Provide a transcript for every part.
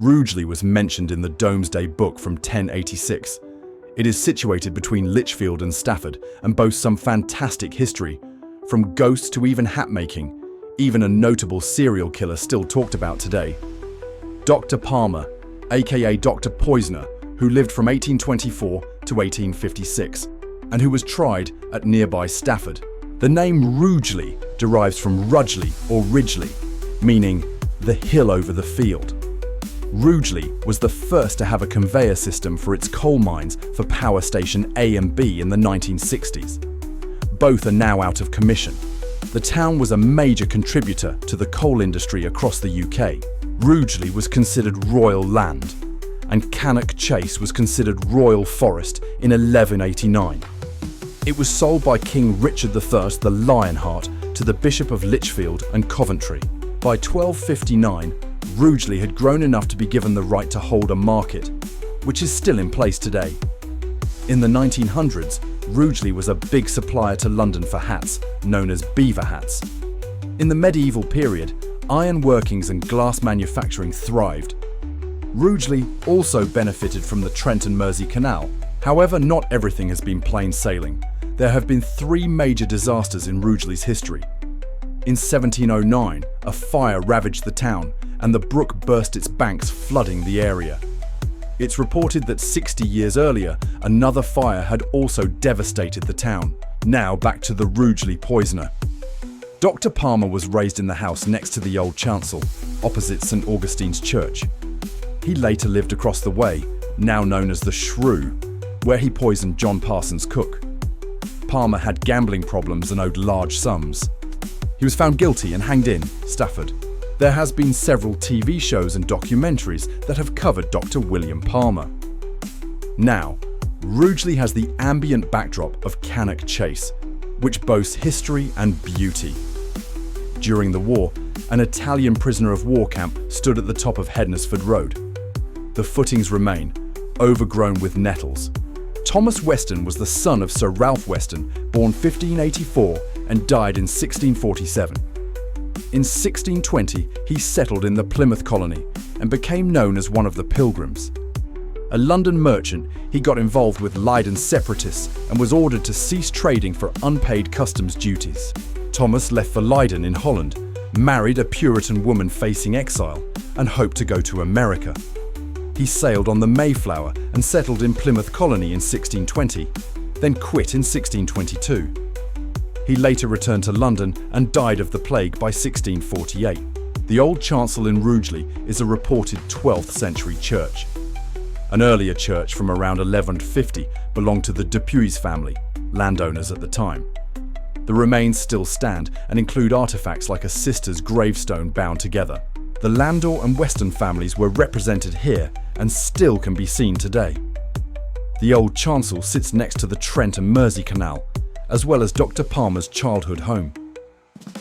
Rugeley was mentioned in the Domesday Book from 1086. It is situated between Lichfield and Stafford and boasts some fantastic history, from ghosts to even hat-making, even a notable serial killer still talked about today. Dr. Palmer, aka Dr. Poisoner, who lived from 1824 to 1856, and who was tried at nearby Stafford. The name Rugeley derives from Rugeley or Ridgeley, meaning the hill over the field. Rugeley was the first to have a conveyor system for its coal mines for Power Station A and B in the 1960s. Both are now out of commission. The town was a major contributor to the coal industry across the UK. Rugeley was considered royal land, and Cannock Chase was considered royal forest in 1189. It was sold by King Richard I the Lionheart to the Bishop of Lichfield and Coventry. By 1259, Rugeley had grown enough to be given the right to hold a market, which is still in place today. In the 1900s, Rugeley was a big supplier to London for hats, known as beaver hats. In the medieval period, iron workings and glass manufacturing thrived. Rugeley also benefited from the Trent and Mersey Canal. However, not everything has been plain sailing. There have been three major disasters in Rugeley's history. In 1709, a fire ravaged the town, and the brook burst its banks, flooding the area. It's reported that 60 years earlier, another fire had also devastated the town. Now back to the Rugeley Poisoner. Dr. Palmer was raised in the house next to the old chancel, opposite St. Augustine's Church. He later lived across the way, now known as the Shrew, where he poisoned John Parsons' cook. Palmer had gambling problems and owed large sums. He was found guilty and hanged in Stafford. There has been several TV shows and documentaries that have covered Dr. William Palmer. Now, Rugeley has the ambient backdrop of Cannock Chase, which boasts history and beauty. During the war, an Italian prisoner of war camp stood at the top of Hednesford Road. The footings remain, overgrown with nettles. Thomas Weston was the son of Sir Ralph Weston, born 1584 and died in 1647. In 1620, he settled in the Plymouth colony and became known as one of the Pilgrims. A London merchant, he got involved with Leiden separatists and was ordered to cease trading for unpaid customs duties. Thomas left for Leiden in Holland, married a Puritan woman facing exile, and hoped to go to America. He sailed on the Mayflower and settled in Plymouth colony in 1620, then quit in 1622. He later returned to London and died of the plague by 1648. The old chancel in Rugeley is a reported 12th century church. An earlier church from around 1150 belonged to the Dupuis family, landowners at the time. The remains still stand and include artifacts like a sister's gravestone bound together. The Landor and Weston families were represented here and still can be seen today. The old chancel sits next to the Trent and Mersey Canal, as well as Dr. Palmer's childhood home.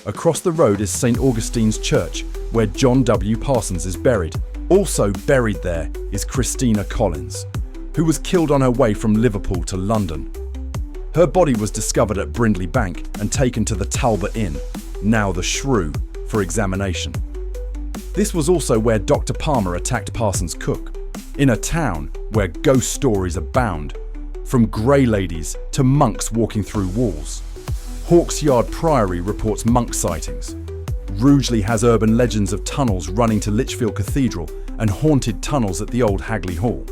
Across the road is St. Augustine's Church, where John W. Parsons is buried. Also buried there is Christina Collins, who was killed on her way from Liverpool to London. Her body was discovered at Brindley Bank and taken to the Talbot Inn, now the Shrew, for examination. This was also where Dr. Palmer attacked Parsons' cook. In a town where ghost stories abound, from grey ladies to monks walking through walls. Hawks Yard Priory reports monk sightings. Rugeley has urban legends of tunnels running to Lichfield Cathedral and haunted tunnels at the old Hagley Hall.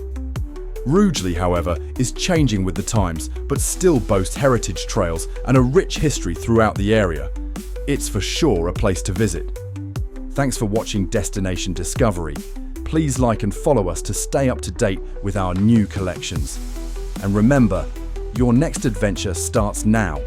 Rugeley, however, is changing with the times, but still boasts heritage trails and a rich history throughout the area. It's for sure a place to visit. Thanks for watching Destination Discovery. Please like and follow us to stay up to date with our new collections. And remember, your next adventure starts now.